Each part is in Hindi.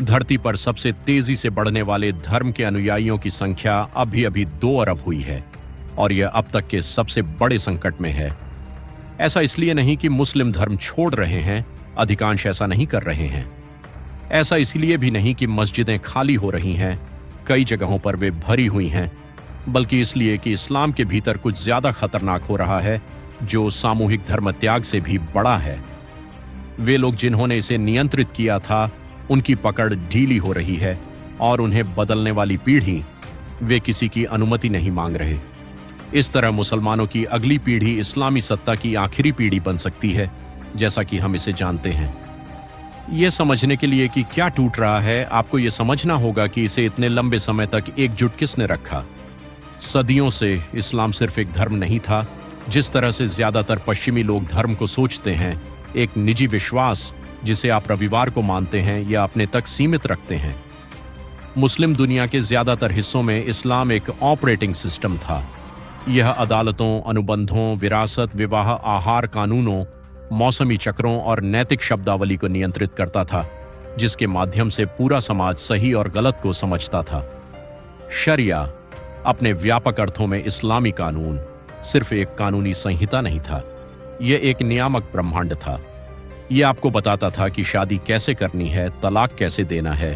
धरती पर सबसे तेजी से बढ़ने वाले धर्म के अनुयायियों की संख्या अभी अभी 2 अरब हुई है और यह अब तक के सबसे बड़े संकट में है। ऐसा इसलिए नहीं कि मुस्लिम धर्म छोड़ रहे हैं, अधिकांश ऐसा नहीं कर रहे हैं। ऐसा इसलिए भी नहीं कि मस्जिदें खाली हो रही हैं, कई जगहों पर वे भरी हुई हैं, बल्कि इसलिए कि इस्लाम के भीतर कुछ ज्यादा खतरनाक हो रहा है, जो सामूहिक धर्म त्याग से भी बड़ा है। वे लोग जिन्होंने इसे नियंत्रित किया था, उनकी पकड़ ढीली हो रही है और उन्हें बदलने वाली पीढ़ी, वे किसी की अनुमति नहीं मांग रहे। इस तरह मुसलमानों की अगली पीढ़ी इस्लामी सत्ता की आखिरी पीढ़ी बन सकती है, जैसा कि हम इसे जानते हैं। यह समझने के लिए कि क्या टूट रहा है, आपको यह समझना होगा कि इसे इतने लंबे समय तक एकजुट किसने रखा। सदियों से इस्लाम सिर्फ एक धर्म नहीं था, जिस तरह से ज्यादातर पश्चिमी लोग धर्म को सोचते हैं, एक निजी विश्वास जिसे आप रविवार को मानते हैं या अपने तक सीमित रखते हैं। मुस्लिम दुनिया के ज्यादातर हिस्सों में इस्लाम एक ऑपरेटिंग सिस्टम था। यह अदालतों, अनुबंधों, विरासत, विवाह, आहार कानूनों, मौसमी चक्रों और नैतिक शब्दावली को नियंत्रित करता था, जिसके माध्यम से पूरा समाज सही और गलत को समझता था। शरिया अपने व्यापक अर्थों में इस्लामी कानून सिर्फ एक कानूनी संहिता नहीं था, यह एक नियामक ब्रह्मांड था। यह आपको बताता था कि शादी कैसे करनी है, तलाक कैसे देना है,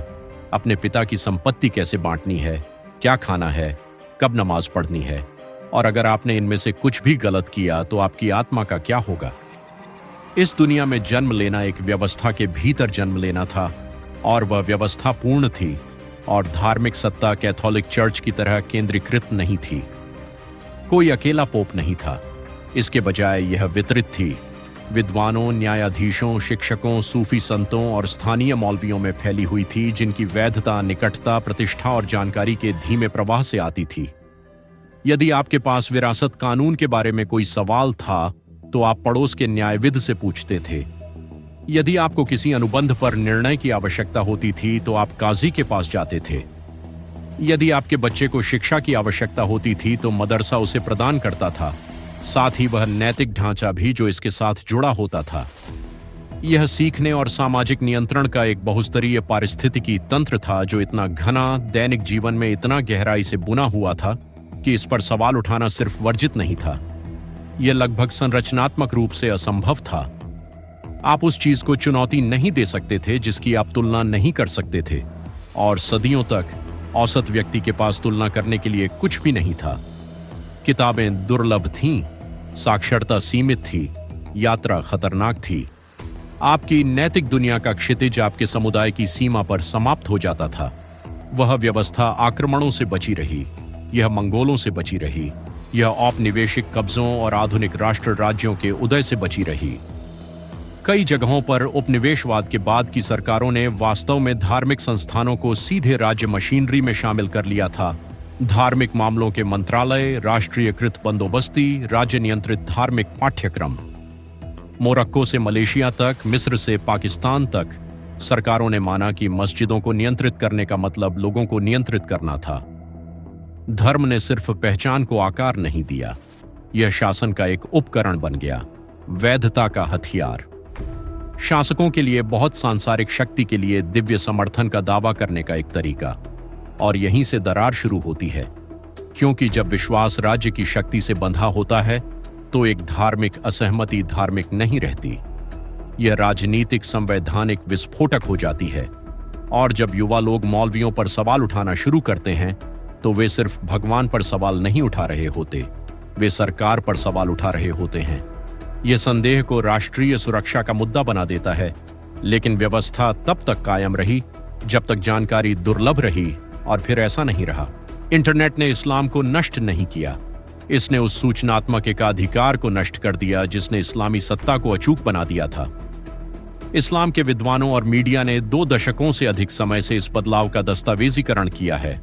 अपने पिता की संपत्ति कैसे बांटनी है, क्या खाना है, कब नमाज पढ़नी है, और अगर आपने इनमें से कुछ भी गलत किया तो आपकी आत्मा का क्या होगा। इस दुनिया में जन्म लेना एक व्यवस्था के भीतर जन्म लेना था, और वह व्यवस्था पूर्ण थी और धार्मिक सत्ता कैथोलिक चर्च की तरह केंद्रीकृत नहीं थी। कोई अकेला पोप नहीं था, इसके बजाय यह वितरित थी, विद्वानों, न्यायाधीशों, शिक्षकों, सूफी संतों और स्थानीय मौलवियों में फैली हुई थी, जिनकी वैधता, निकटता, प्रतिष्ठा और जानकारी के धीमे प्रवाह से आती थी। यदि आपके पास विरासत कानून के बारे में कोई सवाल था, तो आप पड़ोस के न्यायविद से पूछते थे। यदि आपको किसी अनुबंध पर निर्णय की आवश्यकता होती थी, तो आप काजी के पास जाते थे। यदि आपके बच्चे को शिक्षा की आवश्यकता होती थी, तो मदरसा उसे प्रदान करता था, साथ ही वह नैतिक ढांचा भी जो इसके साथ जुड़ा होता था। यह सीखने और सामाजिक नियंत्रण का एक बहुस्तरीय पारिस्थितिकी तंत्र था, जो इतना घना, दैनिक जीवन में इतना गहराई से बुना हुआ था कि इस पर सवाल उठाना सिर्फ वर्जित नहीं था, यह लगभग संरचनात्मक रूप से असंभव था। आप उस चीज को चुनौती नहीं दे सकते थे जिसकी आप तुलना नहीं कर सकते थे, और सदियों तक औसत व्यक्ति के पास तुलना करने के लिए कुछ भी नहीं था। किताबें दुर्लभ थीं, साक्षरता सीमित थी, यात्रा खतरनाक थी। आपकी नैतिक दुनिया का क्षितिज आपके समुदाय की सीमा पर समाप्त हो जाता था। वह व्यवस्था आक्रमणों से बची रही, यह मंगोलों से बची रही, यह औपनिवेशिक कब्जों और आधुनिक राष्ट्र राज्यों के उदय से बची रही। कई जगहों पर उपनिवेशवाद के बाद की सरकारों ने वास्तव में धार्मिक संस्थानों को सीधे राज्य मशीनरी में शामिल कर लिया था। धार्मिक मामलों के मंत्रालय, राष्ट्रीयकृत बंदोबस्ती, राज्य नियंत्रित धार्मिक पाठ्यक्रम। मोरक्को से मलेशिया तक, मिस्र से पाकिस्तान तक, सरकारों ने माना कि मस्जिदों को नियंत्रित करने का मतलब लोगों को नियंत्रित करना था। धर्म ने सिर्फ पहचान को आकार नहीं दिया, यह शासन का एक उपकरण बन गया, वैधता का हथियार। शासकों के लिए बहुत सांसारिक शक्ति के लिए दिव्य समर्थन का दावा करने का एक तरीका, और यहीं से दरार शुरू होती है, क्योंकि जब विश्वास राज्य की शक्ति से बंधा होता है, तो एक धार्मिक असहमति धार्मिक नहीं रहती, यह राजनीतिक संवैधानिक विस्फोटक हो जाती है। और जब युवा लोग मौलवियों पर सवाल उठाना शुरू करते हैं, तो वे सिर्फ भगवान पर सवाल नहीं उठा रहे होते, वे सरकार पर सवाल उठा रहे होते हैं। यह संदेह को राष्ट्रीय सुरक्षा का मुद्दा बना देता है, लेकिन व्यवस्था तब तक कायम रही जब तक जानकारी दुर्लभ रही, और फिर ऐसा नहीं रहा। इंटरनेट ने इस्लाम को नष्ट नहीं किया, इसने उस सूचनात्मक एकाधिकार को नष्ट कर दिया जिसने इस्लामी सत्ता को अचूक बना दिया था। इस्लाम के विद्वानों और मीडिया ने 2 दशकों से अधिक समय से इस बदलाव का दस्तावेजीकरण किया है।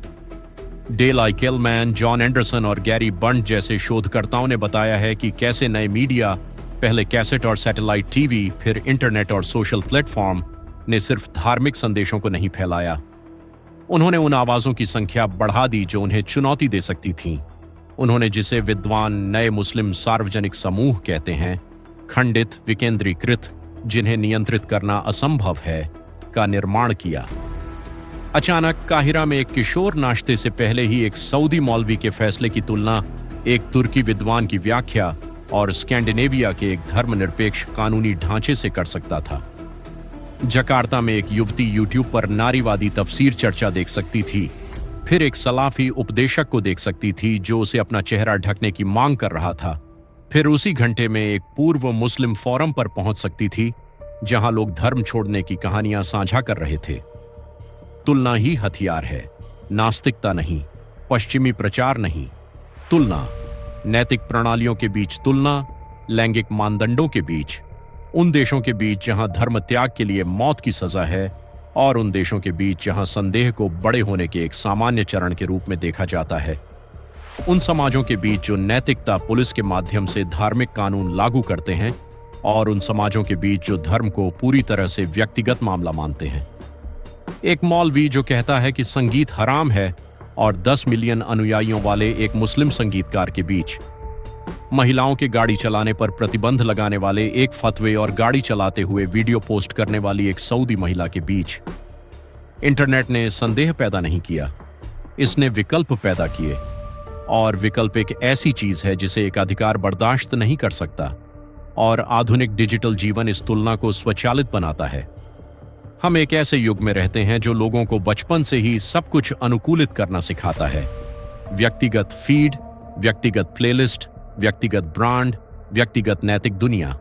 डेल आई केलमैन, जॉन एंडरसन और गैरी बंड जैसे शोधकर्ताओं ने बताया है कि कैसे नए मीडिया, पहले कैसेट और सैटेलाइट टीवी, फिर इंटरनेट और सोशल प्लेटफॉर्म, ने सिर्फ धार्मिक संदेशों को नहीं फैलाया, उन्होंने उन आवाजों की संख्या बढ़ा दी जो उन्हें चुनौती दे सकती थीं। उन्होंने जिसे विद्वान नए मुस्लिम सार्वजनिक समूह कहते हैं, खंडित, विकेंद्रीकृत, जिन्हें नियंत्रित करना असंभव है, का निर्माण किया। अचानक काहिरा में एक किशोर नाश्ते से पहले ही एक सऊदी मौलवी के फैसले की तुलना एक तुर्की विद्वान की व्याख्या और स्कैंडिनेविया के एक धर्मनिरपेक्ष कानूनी ढांचे से कर सकता था। जकार्ता में एक युवती यूट्यूब पर नारीवादी तफसीर चर्चा देख सकती थी, फिर एक सलाफी उपदेशक को देख सकती थी जो उसे अपना चेहरा ढकने की मांग कर रहा था, फिर उसी घंटे में एक पूर्व मुस्लिम फोरम पर पहुंच सकती थी जहां लोग धर्म छोड़ने की कहानियां साझा कर रहे थे। तुलना ही हथियार है, नास्तिकता नहीं, पश्चिमी प्रचार नहीं। तुलना, नैतिक प्रणालियों के बीच तुलना, लैंगिक मानदंडों के बीच, उन देशों के बीच जहां धर्म त्याग के लिए मौत की सजा है और उन देशों के बीच जहां संदेह को बड़े होने के एक सामान्य चरण के रूप में देखा जाता है, उन समाजों के बीच जो नैतिकता पुलिस के माध्यम से धार्मिक कानून लागू करते हैं और उन समाजों के बीच जो धर्म को पूरी तरह से व्यक्तिगत मामला मानते हैं। एक मौलवी जो कहता है कि संगीत हराम है और 10 मिलियन अनुयायियों वाले एक मुस्लिम संगीतकार के बीच, महिलाओं के गाड़ी चलाने पर प्रतिबंध लगाने वाले एक फतवे और गाड़ी चलाते हुए वीडियो पोस्ट करने वाली एक सऊदी महिला के बीच। इंटरनेट ने संदेह पैदा नहीं किया, इसने विकल्प पैदा किए, और विकल्प एक ऐसी चीज है जिसे एक अधिकार बर्दाश्त नहीं कर सकता, और आधुनिक डिजिटल जीवन इस तुलना को स्वचालित बनाता है। हम एक ऐसे युग में रहते हैं जो लोगों को बचपन से ही सब कुछ अनुकूलित करना सिखाता है। व्यक्तिगत फीड, व्यक्तिगत प्लेलिस्ट, व्यक्तिगत ब्रांड, व्यक्तिगत नैतिक दुनिया।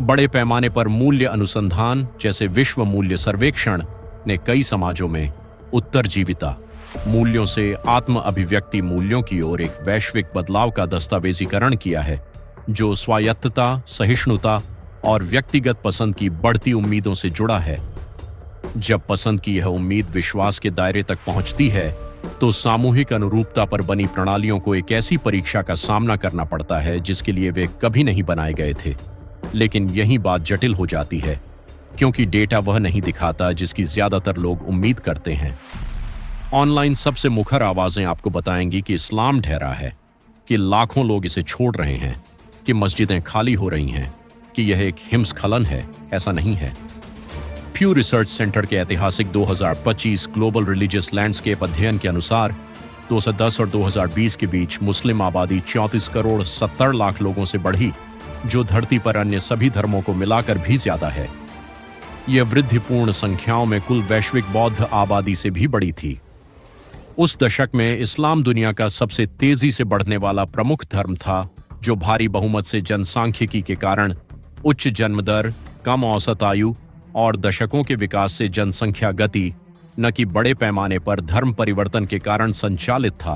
बड़े पैमाने पर मूल्य अनुसंधान जैसे विश्व मूल्य सर्वेक्षण ने कई समाजों में उत्तरजीविता मूल्यों से आत्म अभिव्यक्ति मूल्यों की ओर एक वैश्विक बदलाव का दस्तावेजीकरण किया है, जो स्वायत्तता, सहिष्णुता और व्यक्तिगत पसंद की बढ़ती उम्मीदों से जुड़ा है। जब पसंद की यह उम्मीद विश्वास के दायरे तक पहुंचती है, तो सामूहिक अनुरूपता पर बनी प्रणालियों को एक ऐसी परीक्षा का सामना करना पड़ता है जिसके लिए वे कभी नहीं बनाए गए थे। लेकिन यही बात जटिल हो जाती है, क्योंकि डेटा वह नहीं दिखाता जिसकी ज्यादातर लोग उम्मीद करते हैं। ऑनलाइन सबसे मुखर आवाजें आपको बताएंगी कि इस्लाम ढहरा है, कि लाखों लोग इसे छोड़ रहे हैं, कि मस्जिदें खाली हो रही हैं, कि यह एक हिमस्खलन है। ऐसा नहीं है। प्यू रिसर्च सेंटर के ऐतिहासिक 2025 ग्लोबल रिलीजियस लैंडस्केप अध्ययन के अनुसार 2010 और 2020 के बीच मुस्लिम आबादी 34 करोड़ 70 लाख लोगों से बढ़ी, जो धरती पर अन्य सभी धर्मों को मिलाकर भी ज्यादा है। यह वृद्धिपूर्ण संख्याओं में कुल वैश्विक बौद्ध आबादी से भी बड़ी थी। उस दशक में इस्लाम दुनिया का सबसे तेजी से बढ़ने वाला प्रमुख धर्म था, जो भारी बहुमत से जनसांख्यिकी के कारण, उच्च जन्म दर, कम औसत आयु और दशकों के विकास से जनसंख्या गति, न कि बड़े पैमाने पर धर्म परिवर्तन के कारण संचालित था।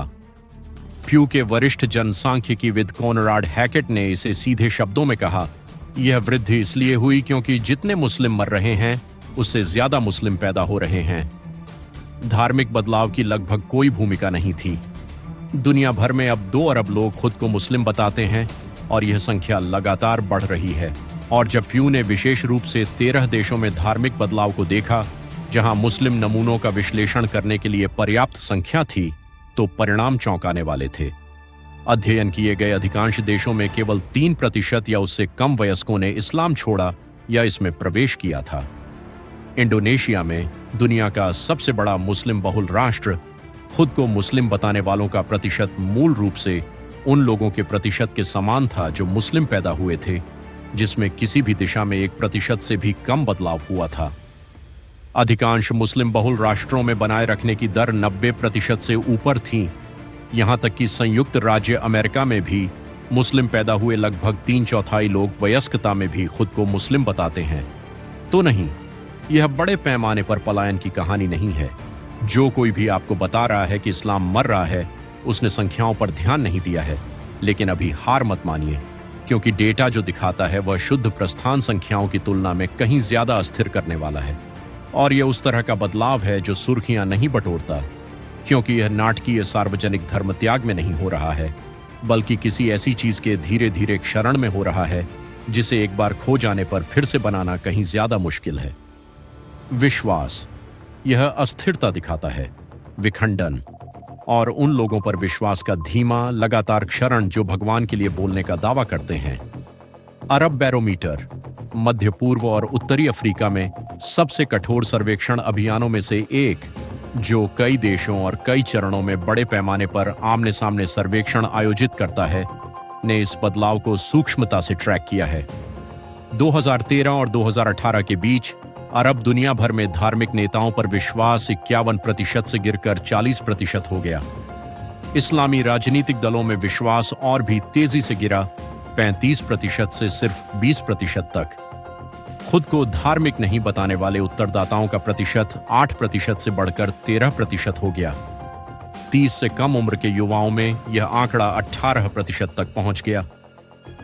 प्यू के वरिष्ठ जनसांख्यिकीविद कॉनराड हैकेट ने इसे सीधे शब्दों में कहा, यह वृद्धि इसलिए हुई क्योंकि जितने मुस्लिम मर रहे हैं, उससे ज्यादा मुस्लिम पैदा हो रहे हैं। धार्मिक बदलाव की लगभग कोई भूमिका नहीं थी। दुनिया भर में अब 2 अरब लोग खुद को मुस्लिम बताते हैं और यह संख्या लगातार बढ़ रही है। और जब प्यू ने विशेष रूप से 13 देशों में धार्मिक बदलाव को देखा जहां मुस्लिम नमूनों का विश्लेषण करने के लिए पर्याप्त संख्या थी, तो परिणाम चौंकाने वाले थे। अध्ययन किए गए अधिकांश देशों में केवल 3% या उससे कम वयस्कों ने इस्लाम छोड़ा या इसमें प्रवेश किया था। इंडोनेशिया में, दुनिया का सबसे बड़ा मुस्लिम बहुल राष्ट्र, खुद को मुस्लिम बताने वालों का प्रतिशत मूल रूप से उन लोगों के प्रतिशत के समान था जो मुस्लिम पैदा हुए थे, जिसमें किसी भी दिशा में 1% से भी कम बदलाव हुआ था। अधिकांश मुस्लिम बहुल राष्ट्रों में बनाए रखने की दर 90% से ऊपर थी। यहां तक कि संयुक्त राज्य अमेरिका में भी मुस्लिम पैदा हुए लगभग 3/4 लोग वयस्कता में भी खुद को मुस्लिम बताते हैं। तो नहीं, यह बड़े पैमाने पर पलायन की कहानी नहीं है। जो कोई भी आपको बता रहा है कि इस्लाम मर रहा है, उसने संख्याओं पर ध्यान नहीं दिया है। लेकिन अभी हार मत मानिए, क्योंकि डेटा जो दिखाता है वह शुद्ध प्रस्थान संख्याओं की तुलना में कहीं ज्यादा अस्थिर करने वाला है। और यह उस तरह का बदलाव है जो सुर्खियां नहीं बटोरता, क्योंकि यह नाटकीय सार्वजनिक धर्म त्याग में नहीं हो रहा है, बल्कि किसी ऐसी चीज के धीरे धीरे क्षरण में हो रहा है जिसे एक बार खो जाने पर फिर से बनाना कहीं ज्यादा मुश्किल है। विश्वास, यह अस्थिरता दिखाता है, विखंडन, और उन लोगों पर विश्वास का धीमा, लगातार क्षरण जो भगवान के लिए बोलने का दावा करते हैं। अरब बैरोमीटर, मध्य पूर्व और उत्तरी अफ्रीका में सबसे कठोर सर्वेक्षण अभियानों में से एक, जो कई देशों और कई चरणों में बड़े पैमाने पर आमने सामने सर्वेक्षण आयोजित करता है, ने इस बदलाव को सूक्ष्मता से ट्रैक किया है। 2013 और 2018 के बीच अरब दुनिया भर में धार्मिक नेताओं पर विश्वास 51% से गिरकर 40% हो गया। इस्लामी राजनीतिक दलों में विश्वास और भी तेजी से गिरा, 35% से सिर्फ 20% तक। खुद को धार्मिक नहीं बताने वाले उत्तरदाताओं का प्रतिशत 8% से बढ़कर 13% हो गया। 30 से कम उम्र के युवाओं में यह आंकड़ा 18% तक पहुंच गया।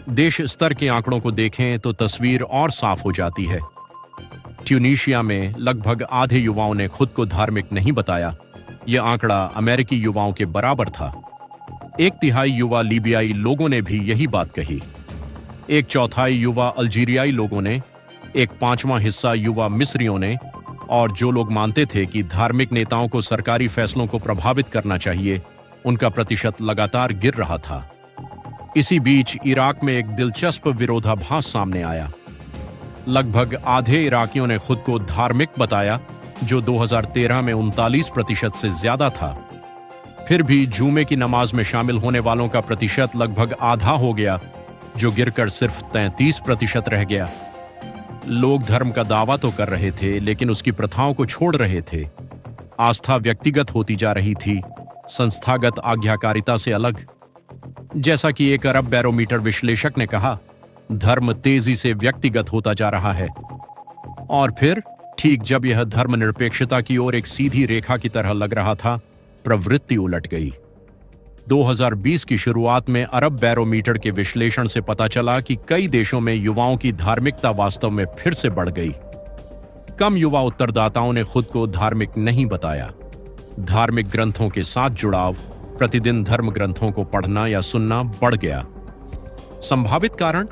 देश स्तर के आंकड़ों को देखें तो तस्वीर और साफ हो जाती है। ट्यूनीशिया में लगभग आधे युवाओं ने खुद को धार्मिक नहीं बताया। यह आंकड़ा अमेरिकी युवाओं के बराबर था। 1/3 युवा लीबियाई लोगों ने भी यही बात कही। 1/4 युवा अल्जीरियाई लोगों ने, 1/5वां हिस्सा युवा मिस्रियों ने, और जो लोग मानते थे कि धार्मिक नेताओं को सरकारी फैसलों को प्रभावित करना चाहिए, उनका प्रतिशत लगातार गिर रहा था। इसी बीच इराक में एक दिलचस्प विरोधाभास सामने आया। लगभग आधे इराकियों ने खुद को धार्मिक बताया, जो 2013 में 39% से ज्यादा था। फिर भी जुमे की नमाज में शामिल होने वालों का प्रतिशत लगभग आधा हो गया, जो गिरकर सिर्फ 33% रह गया। लोग धर्म का दावा तो कर रहे थे, लेकिन उसकी प्रथाओं को छोड़ रहे थे। आस्था व्यक्तिगत होती जा रही थी, संस्थागत आज्ञाकारिता से अलग। जैसा कि एक अरब बैरोमीटर विश्लेषक ने कहा, धर्म तेजी से व्यक्तिगत होता जा रहा है। और फिर ठीक जब यह धर्मनिरपेक्षता की ओर एक सीधी रेखा की तरह लग रहा था, प्रवृत्ति उलट गई। 2020 की शुरुआत में अरब बैरोमीटर के विश्लेषण से पता चला कि कई देशों में युवाओं की धार्मिकता वास्तव में फिर से बढ़ गई। कम युवा उत्तरदाताओं ने खुद को धार्मिक नहीं बताया। धार्मिक ग्रंथों के साथ जुड़ाव, प्रतिदिन धर्म ग्रंथों को पढ़ना या सुनना बढ़ गया। संभावित कारण: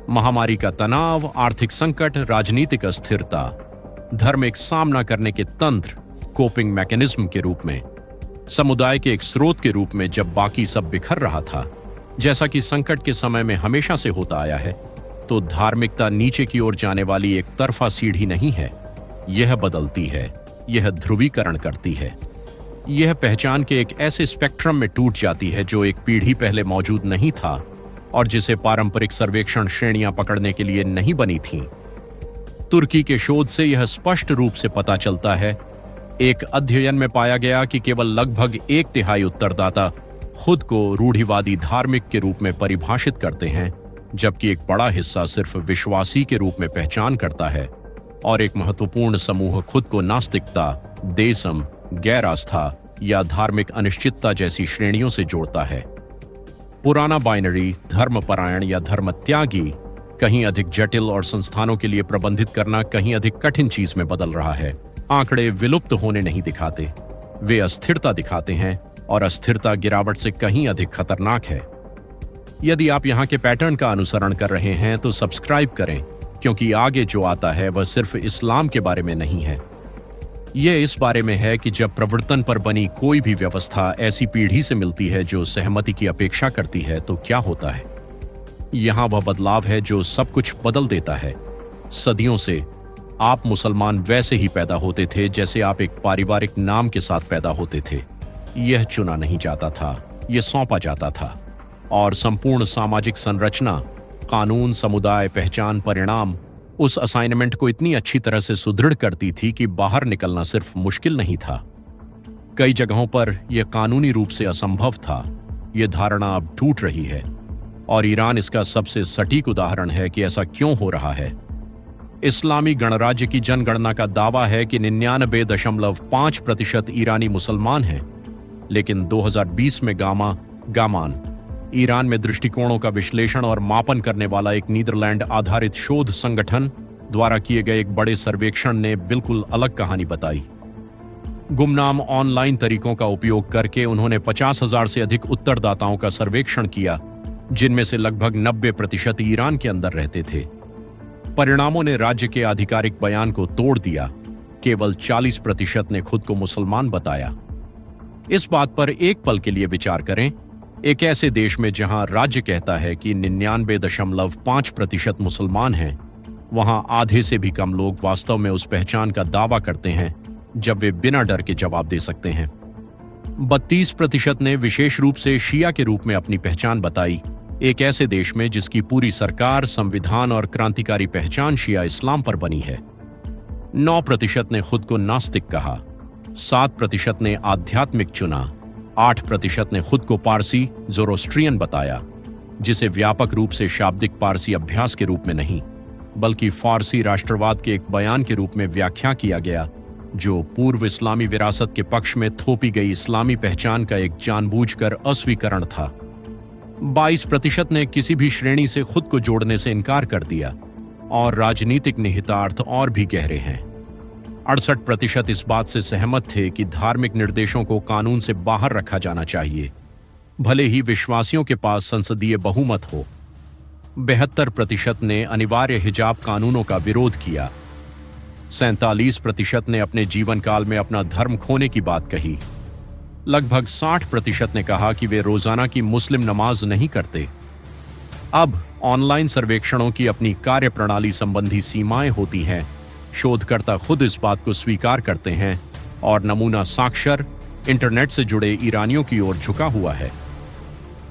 महामारी का तनाव, आर्थिक संकट, राजनीतिक अस्थिरता। धर्म एक सामना करने के तंत्र, कोपिंग मैकेनिज्म के रूप में, समुदाय के एक स्रोत के रूप में जब बाकी सब बिखर रहा था। जैसा कि संकट के समय में हमेशा से होता आया है, तो धार्मिकता नीचे की ओर जाने वाली एक तरफा सीढ़ी नहीं है। यह बदलती है, यह ध्रुवीकरण करती है। यह पहचान के एक ऐसे स्पेक्ट्रम में टूट जाती है जो एक पीढ़ी पहले मौजूद नहीं था और जिसे पारंपरिक सर्वेक्षण श्रेणियां पकड़ने के लिए नहीं बनी थीं। तुर्की के शोध से यह स्पष्ट रूप से पता चलता है। एक अध्ययन में पाया गया कि केवल लगभग 1/3 उत्तरदाता खुद को रूढ़िवादी धार्मिक के रूप में परिभाषित करते हैं, जबकि एक बड़ा हिस्सा सिर्फ विश्वासी के रूप में पहचान करता है और एक महत्वपूर्ण समूह खुद को नास्तिकता, देसम, गैर आस्था या धार्मिक अनिश्चितता जैसी श्रेणियों से जोड़ता है। पुराना बाइनरी, धर्मपरायण या धर्मत्यागी, कहीं अधिक जटिल और संस्थानों के लिए प्रबंधित करना कहीं अधिक कठिन चीज में बदल रहा है। आंकड़े विलुप्त होने नहीं दिखाते, वे अस्थिरता दिखाते हैं, और अस्थिरता गिरावट से कहीं अधिक खतरनाक है। यदि आप यहाँ के पैटर्न का अनुसरण कर रहे हैं तो सब्सक्राइब करें, क्योंकि आगे जो आता है वह सिर्फ इस्लाम के बारे में नहीं है। यह इस बारे में है कि जब प्रवर्तन पर बनी कोई भी व्यवस्था ऐसी पीढ़ी से मिलती है जो सहमति की अपेक्षा करती है, तो क्या होता है। यहाँ वह बदलाव है जो सब कुछ बदल देता है। सदियों से आप मुसलमान वैसे ही पैदा होते थे जैसे आप एक पारिवारिक नाम के साथ पैदा होते थे। यह चुना नहीं जाता था, यह सौंपा जाता था, और संपूर्ण सामाजिक संरचना, कानून, समुदाय, पहचान, परिणाम उस असाइनमेंट को इतनी अच्छी तरह से सुदृढ़ करती थी कि बाहर निकलना सिर्फ मुश्किल नहीं था, कई जगहों पर यह कानूनी रूप से असंभव था। यह धारणा अब टूट रही है, और ईरान इसका सबसे सटीक उदाहरण है कि ऐसा क्यों हो रहा है। इस्लामी गणराज्य की जनगणना का दावा है कि 99.5% ईरानी मुसलमान हैं, लेकिन 2020 में गामान ईरान में दृष्टिकोणों का विश्लेषण और मापन करने वाला एक नीदरलैंड आधारित शोध संगठन द्वारा किए गए एक बड़े सर्वेक्षण ने बिल्कुल अलग कहानी बताई। गुमनाम ऑनलाइन तरीकों का उपयोग करके उन्होंने 50,000 से अधिक उत्तरदाताओं का सर्वेक्षण किया, जिनमें से लगभग 90% ईरान के अंदर रहते थे। परिणामों ने राज्य के आधिकारिक बयान को तोड़ दिया। केवल 40% ने खुद को मुसलमान बताया। इस बात पर एक पल के लिए विचार करें। एक ऐसे देश में जहां राज्य कहता है कि 99.5% मुसलमान हैं, वहां आधे से भी कम लोग वास्तव में उस पहचान का दावा करते हैं जब वे बिना डर के जवाब दे सकते हैं। 32% ने विशेष रूप से शिया के रूप में अपनी पहचान बताई, एक ऐसे देश में जिसकी पूरी सरकार, संविधान और क्रांतिकारी पहचान शिया इस्लाम पर बनी है। 9% ने खुद को नास्तिक कहा, 7% ने आध्यात्मिक चुना, 8% ने खुद को पारसी ज़ोरोस्ट्रियन बताया, जिसे व्यापक रूप से शाब्दिक पारसी अभ्यास के रूप में नहीं बल्कि फारसी राष्ट्रवाद के एक बयान के रूप में व्याख्या किया गया, जो पूर्व इस्लामी विरासत के पक्ष में थोपी गई इस्लामी पहचान का एक जानबूझकर अस्वीकरण था। 22% ने किसी भी श्रेणी से खुद को जोड़ने से इनकार कर दिया, और राजनीतिक निहितार्थ और भी गहरे हैं। 68% इस बात से सहमत थे कि धार्मिक निर्देशों को कानून से बाहर रखा जाना चाहिए, भले ही विश्वासियों के पास संसदीय बहुमत हो। 72% ने अनिवार्य हिजाब कानूनों का विरोध किया। 47% ने अपने जीवन काल में अपना धर्म खोने की बात कही। लगभग 60% ने कहा कि वे रोजाना की मुस्लिम नमाज नहीं करते। अब ऑनलाइन सर्वेक्षणों की अपनी कार्यप्रणाली संबंधी सीमाएं होती हैं। शोधकर्ता खुद इस बात को स्वीकार करते हैं, और नमूना साक्षर इंटरनेट से जुड़े ईरानियों की ओर झुका हुआ है।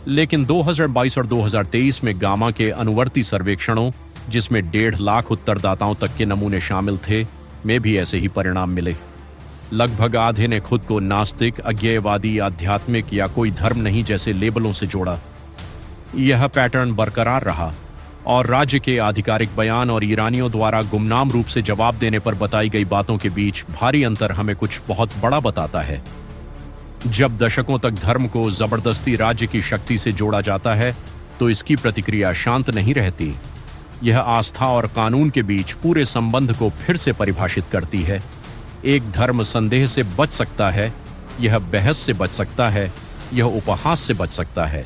लेकिन 2022 और 2023 में गामा के अनुवर्ती सर्वेक्षणों, जिसमें 1.5 लाख उत्तरदाताओं तक के नमूने शामिल थे, में भी ऐसे ही परिणाम मिले। लगभग आधे ने खुद को नास्तिक, अज्ञेयवादी, आध्यात्मिक या कोई धर्म नहीं जैसे लेबलों से जोड़ा। यह पैटर्न बरकरार रहा, और राज्य के आधिकारिक बयान और ईरानियों द्वारा गुमनाम रूप से जवाब देने पर बताई गई बातों के बीच भारी अंतर हमें कुछ बहुत बड़ा बताता है। जब दशकों तक धर्म को जबरदस्ती राज्य की शक्ति से जोड़ा जाता है, तो इसकी प्रतिक्रिया शांत नहीं रहती। यह आस्था और कानून के बीच पूरे संबंध को फिर से परिभाषित करती है। एक धर्म संदेह से बच सकता है, यह बहस से बच सकता है, यह उपहास से बच सकता है,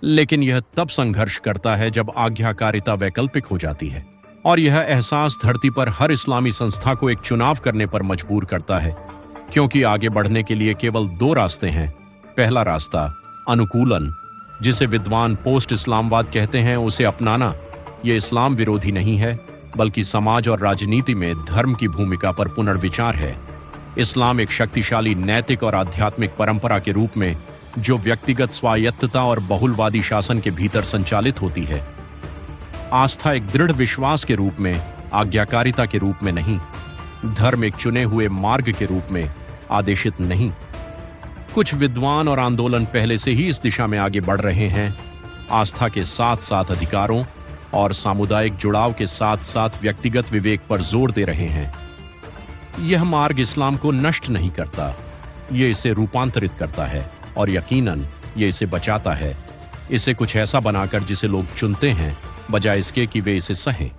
लेकिन यह तब संघर्ष करता है जब आज्ञाकारिता वैकल्पिक हो जाती है, और यह एहसास धरती पर हर इस्लामी संस्था को एक चुनाव करने पर मजबूर करता है, क्योंकि आगे बढ़ने के लिए केवल 2 रास्ते हैं। पहला रास्ता अनुकूलन, जिसे विद्वान पोस्ट इस्लामवाद कहते हैं, उसे अपनाना। यह इस्लाम विरोधी नहीं है, बल्कि समाज और राजनीति में धर्म की भूमिका पर पुनर्विचार है। इस्लाम एक शक्तिशाली नैतिक और आध्यात्मिक परंपरा के रूप में, जो व्यक्तिगत स्वायत्तता और बहुलवादी शासन के भीतर संचालित होती है। आस्था एक दृढ़ विश्वास के रूप में, आज्ञाकारिता के रूप में नहीं। धर्म एक चुने हुए मार्ग के रूप में, आदेशित नहीं। कुछ विद्वान और आंदोलन पहले से ही इस दिशा में आगे बढ़ रहे हैं। आस्था के साथ साथ अधिकारों और सामुदायिक जुड़ाव के साथ साथ व्यक्तिगत विवेक पर जोर दे रहे हैं। यह मार्ग इस्लाम को नष्ट नहीं करता, यह इसे रूपांतरित करता है, और यकीनन यह इसे बचाता है, इसे कुछ ऐसा बनाकर जिसे लोग चुनते हैं, बजाय इसके कि वे इसे सहें।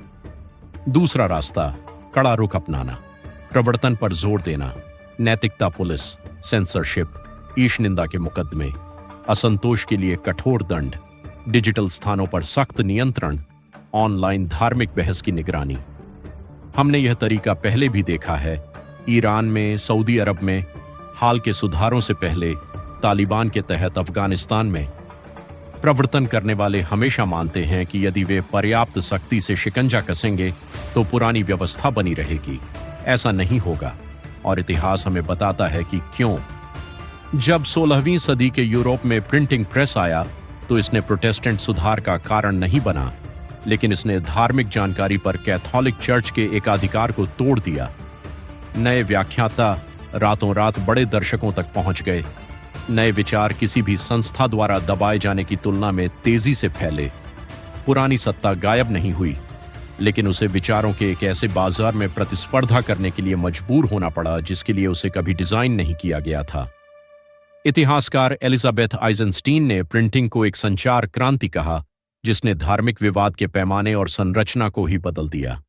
दूसरा रास्ता कड़ा रुख अपनाना, प्रवर्तन पर जोर देना, नैतिकता पुलिस, सेंसरशिप, ईश निंदा के मुकदमे, असंतोष के लिए कठोर दंड, डिजिटल स्थानों पर सख्त नियंत्रण, ऑनलाइन धार्मिक बहस की निगरानी। हमने यह तरीका पहले भी देखा है, ईरान में, सऊदी अरब में, हाल के सुधारों से पहले तालिबान के तहत अफगानिस्तान में। प्रवर्तन करने वाले हमेशा मानते हैं कि यदि वे पर्याप्त सख्ती से शिकंजा कसेंगे तो पुरानी व्यवस्था बनी रहेगी। ऐसा नहीं होगा, और इतिहास हमें बताता है कि क्यों। जब 16वीं सदी के यूरोप में प्रिंटिंग प्रेस आया, तो इसने प्रोटेस्टेंट सुधार का कारण नहीं बना, लेकिन इसने धार्मिक जानकारी पर कैथोलिक चर्च के एकाधिकार को तोड़ दिया। नए व्याख्याता रातों रात बड़े दर्शकों तक पहुंच गए। नए विचार किसी भी संस्था द्वारा दबाए जाने की तुलना में तेजी से फैले। पुरानी सत्ता गायब नहीं हुई, लेकिन उसे विचारों के एक ऐसे बाजार में प्रतिस्पर्धा करने के लिए मजबूर होना पड़ा जिसके लिए उसे कभी डिजाइन नहीं किया गया था। इतिहासकार एलिजाबेथ आइजनस्टीन ने प्रिंटिंग को एक संचार क्रांति कहा, जिसने धार्मिक विवाद के पैमाने और संरचना को ही बदल दिया।